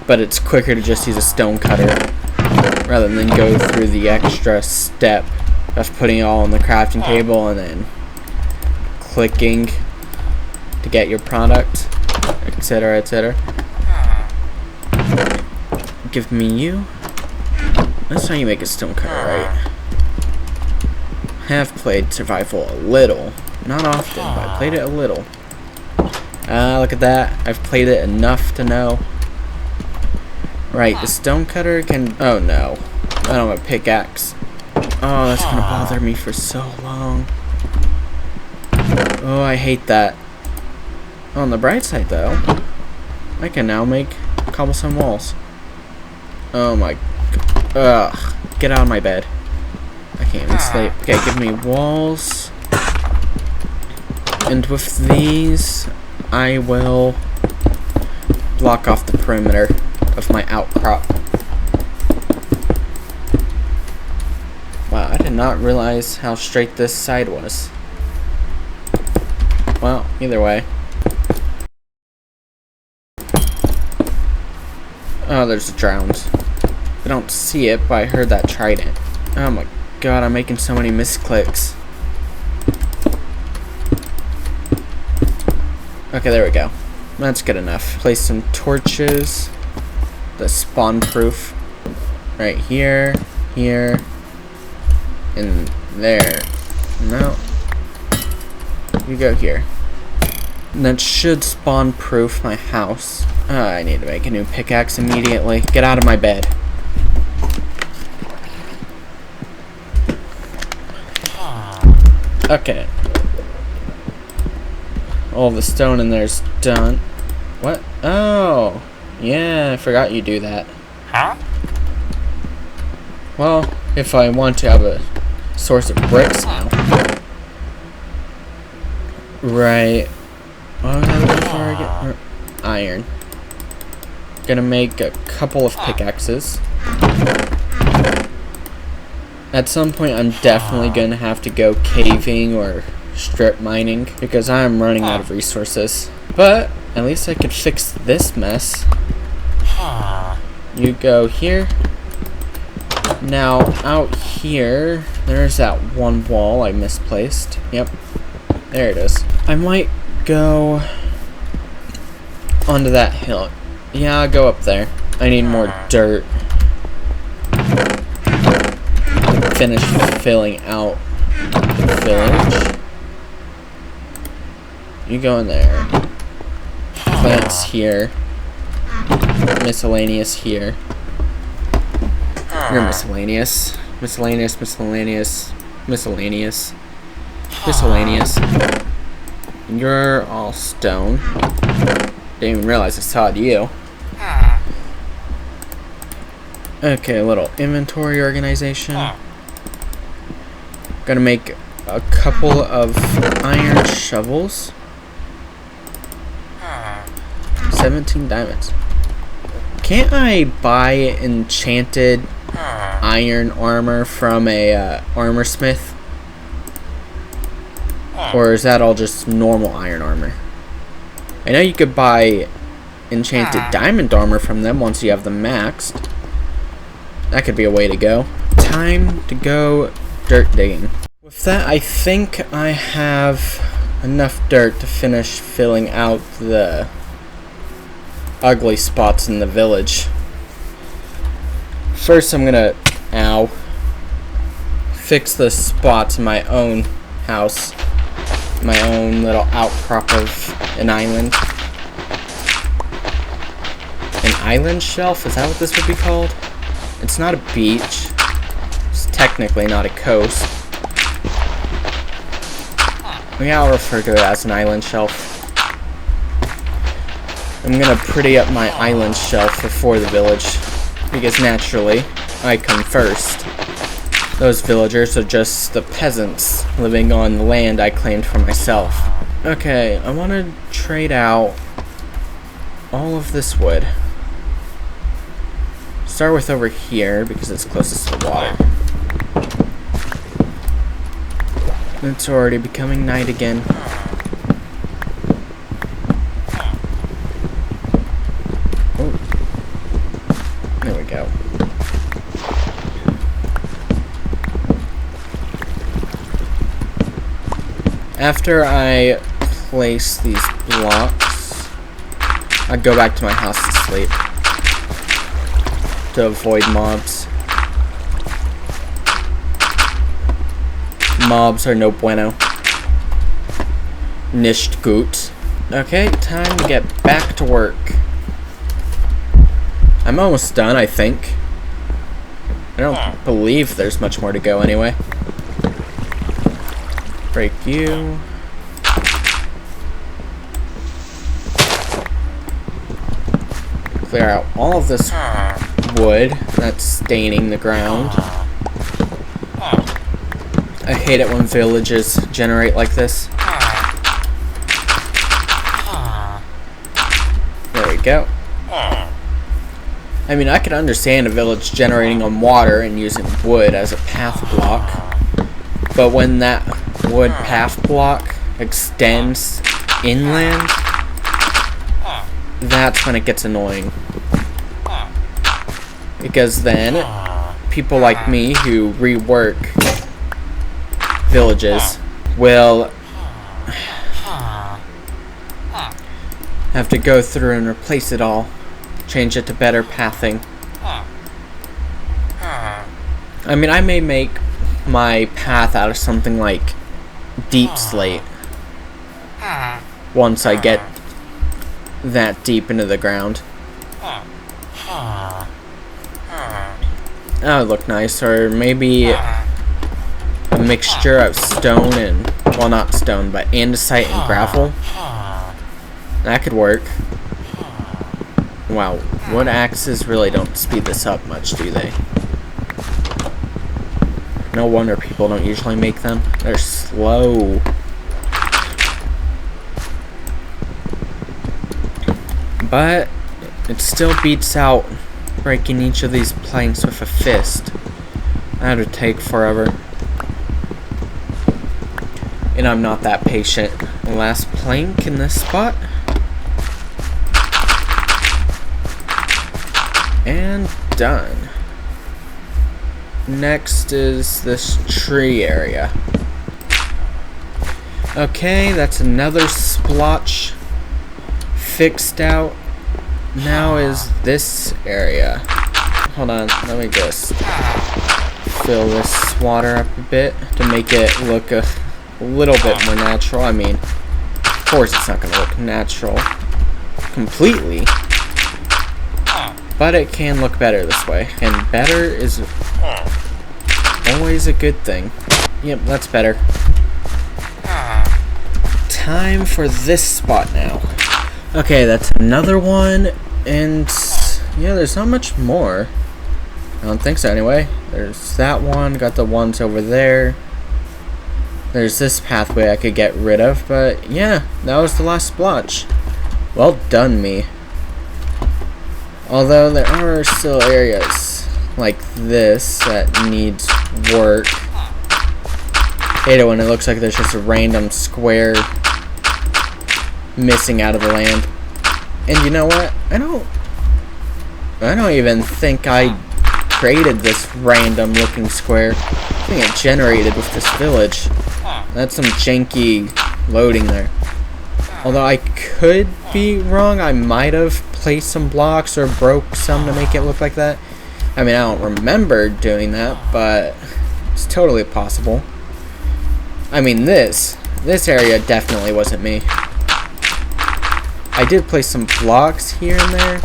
but it's quicker to just use a stone cutter rather than go through the extra step of putting it all on the crafting table and then clicking to get your product, etc., etc. Give me you. That's how you make a stone cutter, right? I have played survival a little. Not often, but I played it a little. Look at that. I've played it enough to know. Right, the stone cutter can... Oh no. I don't have a pickaxe. Oh, that's gonna bother me for so long. Oh, I hate that. On the bright side, though, I can now make cobblestone walls. Oh my... Ugh. Get out of my bed. I can't even sleep. Okay, give me walls. And with these, I will block off the perimeter of my outcrop. Wow, I did not realize how straight this side was. Well, either way. Oh, there's the drowns. I don't see it, but I heard that trident. Oh my god, I'm making so many misclicks. Okay, there we go. That's good enough. Place some torches. The spawn proof. Right here, here, and there. No. You go here. And that should spawn proof my house. I need to make a new pickaxe immediately. Get out of my bed. Okay. All the stone in there's done. What? Oh. Yeah, I forgot you do that. Huh? Well, if I want to have a source of bricks now. Right. What was I looking for again? Iron. Gonna make a couple of pickaxes. At some point, I'm definitely gonna have to go caving or strip mining because I'm running out of resources. But at least I could fix this mess. You go here. Now out here, there's that one wall I misplaced. Yep, there it is. I might go onto that hill. Yeah, I'll go up there. I need more dirt. Finish filling out the village. You go in there. Plants here. Miscellaneous here. You're miscellaneous. Miscellaneous, miscellaneous, miscellaneous, miscellaneous. You're all stone. Didn't even realize I saw you. Okay, a little inventory organization. Gonna make a couple of iron shovels. 17 diamonds. Can't I buy enchanted iron armor from a armor smith? Or is that all just normal iron armor? I know you could buy enchanted diamond armor from them once you have them maxed. That could be a way to go. Time to go dirt digging. With that, I think I have enough dirt to finish filling out the ugly spots in the village. First, I'm gonna, fix the spots in my own house. My own little outcrop of an island. An island shelf? Is that what this would be called? It's not a beach. It's technically not a coast. Yeah, I'll refer to it as an island shelf. I'm gonna pretty up my island shelf before the village, because naturally, I come first. Those villagers are just the peasants living on the land I claimed for myself. Okay, I want to trade out all of this wood. start with over here because it's closest to the water. It's already becoming night again. Oh. There we go. After I place these blocks, I go back to my house to sleep to avoid mobs. Mobs are no bueno. Nicht gut. Okay, time to get back to work. I'm almost done, I think. I don't believe there's much more to go anyway. Break you. Clear out all of this wood that's staining the ground. I hate it when villages generate like this. There we go. I mean, I could understand a village generating on water and using wood as a path block, but when that wood path block extends inland, that's when it gets annoying. Because then, people like me who rework villages will have to go through and replace it all. Change it to better pathing. I mean, I may make my path out of something like deep slate once I get that deep into the ground. That would look nice. Or maybe a mixture of stone and, well, not stone, but andesite and gravel. That could work. Wow, wood axes really don't speed this up much, do they? No wonder people don't usually make them. They're slow. But it still beats out breaking each of these planks with a fist. That would take forever. And I'm not that patient. Last plank in this spot. And done. Next is this tree area. Okay, that's another splotch fixed out. Now is this area. Hold on, let me just fill this water up a bit to make it look a little bit more natural. I mean, of course it's not going to look natural completely, but it can look better this way, and better is always a good thing. Yep, that's better. Time for this spot now. Okay, that's another one, and yeah, there's not much more. I don't think so anyway. There's that one, got the ones over there. There's this pathway I could get rid of, but yeah, that was the last splotch. Well done, me. Although there are still areas like this that needs work. Hate it when it looks like there's just a random square missing out of the land. And you know what? I don't even think I created this random looking square. I think it generated with this village. That's some janky loading there. Although I could be wrong, I might have placed some blocks or broke some to make it look like that. I mean, I don't remember doing that, but it's totally possible. I mean, this area definitely wasn't me. I did place some blocks here and there,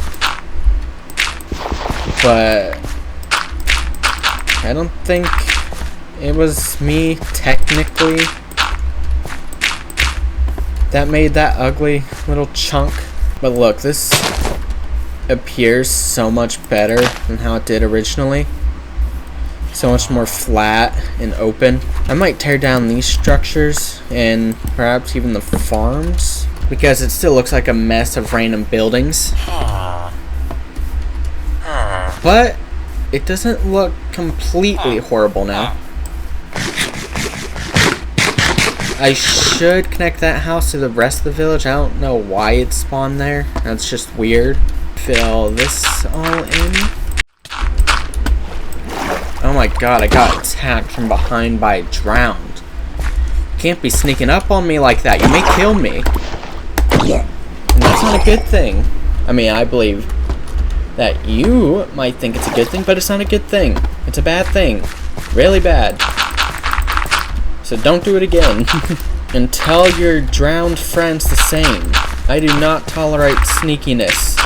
but I don't think it was me technically that made that ugly little chunk. But look, this appears so much better than how it did originally. So much more flat and open. I might tear down these structures and perhaps even the farms, because it still looks like a mess of random buildings. But it doesn't look completely horrible now. I should connect that house to the rest of the village. I don't know why it spawned there. That's just weird. Fill this all in. Oh my god, I got attacked from behind by a drowned. Can't be sneaking up on me like that. You may kill me. And that's not a good thing. I mean, I believe that you might think it's a good thing, but it's not a good thing. It's a bad thing. Really bad. So don't do it again. And tell your drowned friends the same. I do not tolerate sneakiness.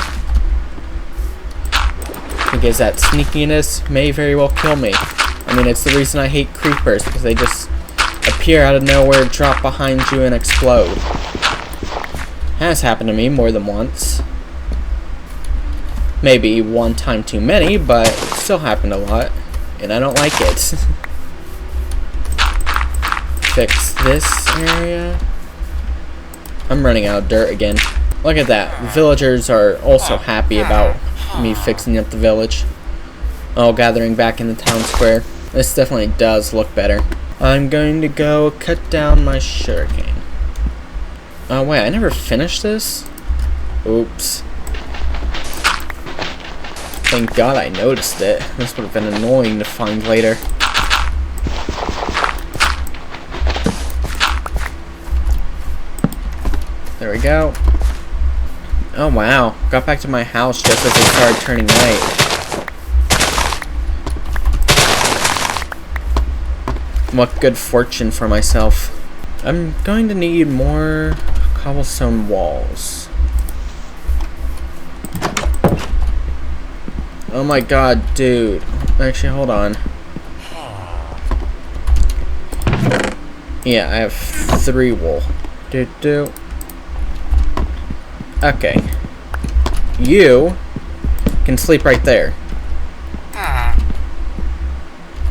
Because that sneakiness may very well kill me. I mean, it's the reason I hate creepers, because they just appear out of nowhere, drop behind you, and explode. Has happened to me more than once. Maybe one time too many, but it still happened a lot. And I don't like it. Fix this area. I'm running out of dirt again. Look at that. Villagers are also happy about me fixing up the village. All gathering back in the town square. This definitely does look better. I'm going to go cut down my sugarcane. Oh wait, I never finished this? Oops. Thank God I noticed it. This would have been annoying to find later. There we go. Oh wow, got back to my house just as it started turning night. What good fortune for myself. I'm going to need more cobblestone walls. Oh my god, dude. Actually, hold on. Yeah, I have 3 wool. Okay. You can sleep right there.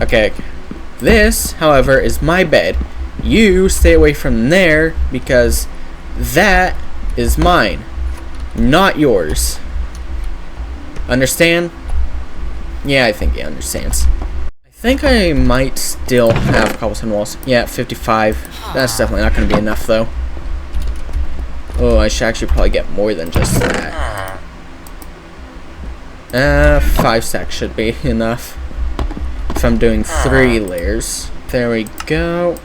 Okay. This, however, is my bed. You stay away from there because that is mine, not yours. Understand? Yeah, I think he understands. I think I might still have cobblestone walls. Yeah, 55. That's definitely not going to be enough, though. Oh, I should actually probably get more than just that. 5 stacks should be enough. If I'm doing 3 layers. There we go.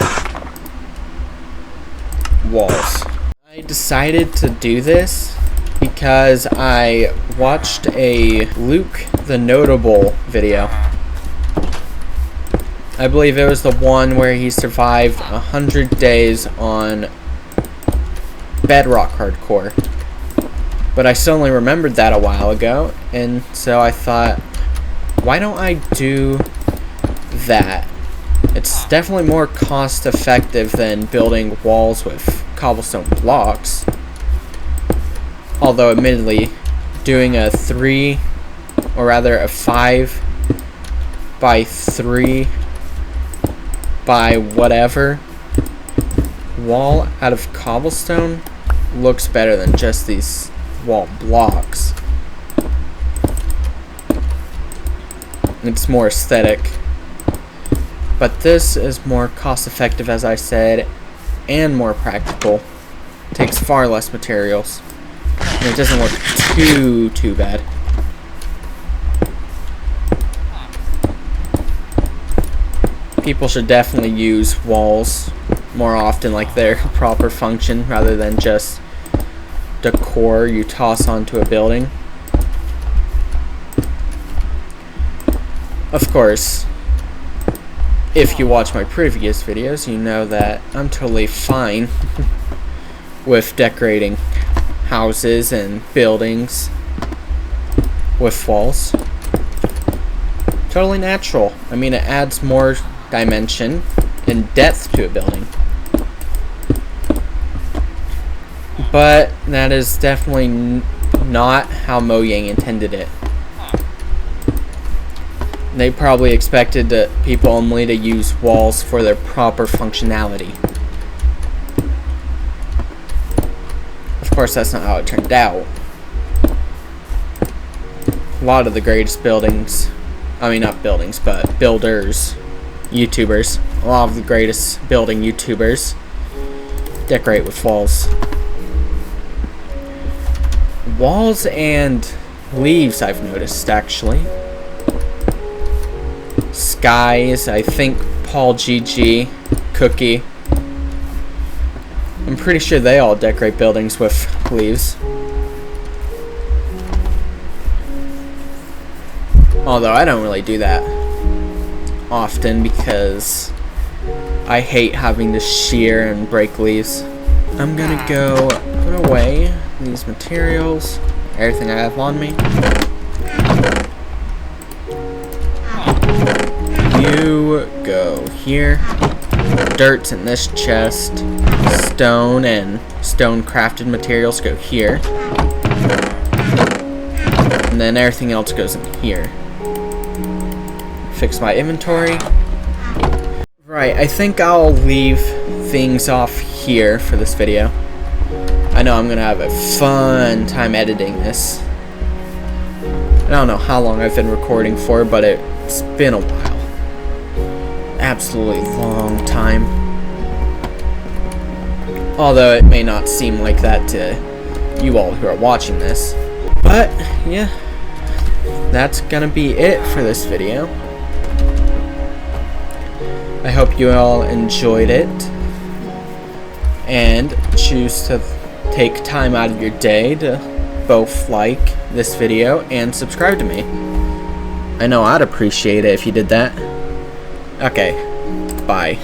Walls. I decided to do this because I watched a Luke the Notable video. I believe it was the one where he survived 100 days on Bedrock Hardcore. But I suddenly remembered that a while ago, and so I thought, why don't I do that? It's definitely more cost effective than building walls with cobblestone blocks. Although admittedly, doing a 3, or rather a 5 by 3 by whatever wall out of cobblestone looks better than just these wall blocks. It's more aesthetic. But this is more cost effective, as I said, and more practical. It takes far less materials. And it doesn't look too bad. People should definitely use walls more often like their proper function rather than just decor you toss onto a building. Of course, if you watch my previous videos, you know that I'm totally fine with decorating houses and buildings with walls. Totally natural. I mean, it adds more dimension and depth to a building. But that is definitely not how Mojang intended it. They probably expected people only to use walls for their proper functionality. Of course, that's not how it turned out. a lot of the greatest buildings, I mean not buildings, but builders, YouTubers, a lot of the greatest building YouTubers decorate with walls. Walls and leaves, I've noticed, actually. Skies, I think Paul GG, Cookie. I'm pretty sure they all decorate buildings with leaves. Although I don't really do that often because I hate having to shear and break leaves. I'm gonna go put away these materials, everything I have on me. You go here. Dirt's in this chest. Stone and stone crafted materials go here. And then everything else goes in here. Fix my inventory. Right, I think I'll leave things off here for this video. I know I'm gonna have a fun time editing this. I don't know how long I've been recording for, but it's been a while. Absolutely long time. Although it may not seem like that to you all who are watching this. But, yeah. That's gonna be it for this video. I hope you all enjoyed it. And choose to take time out of your day to both like this video and subscribe to me. I know I'd appreciate it if you did that. Okay, bye.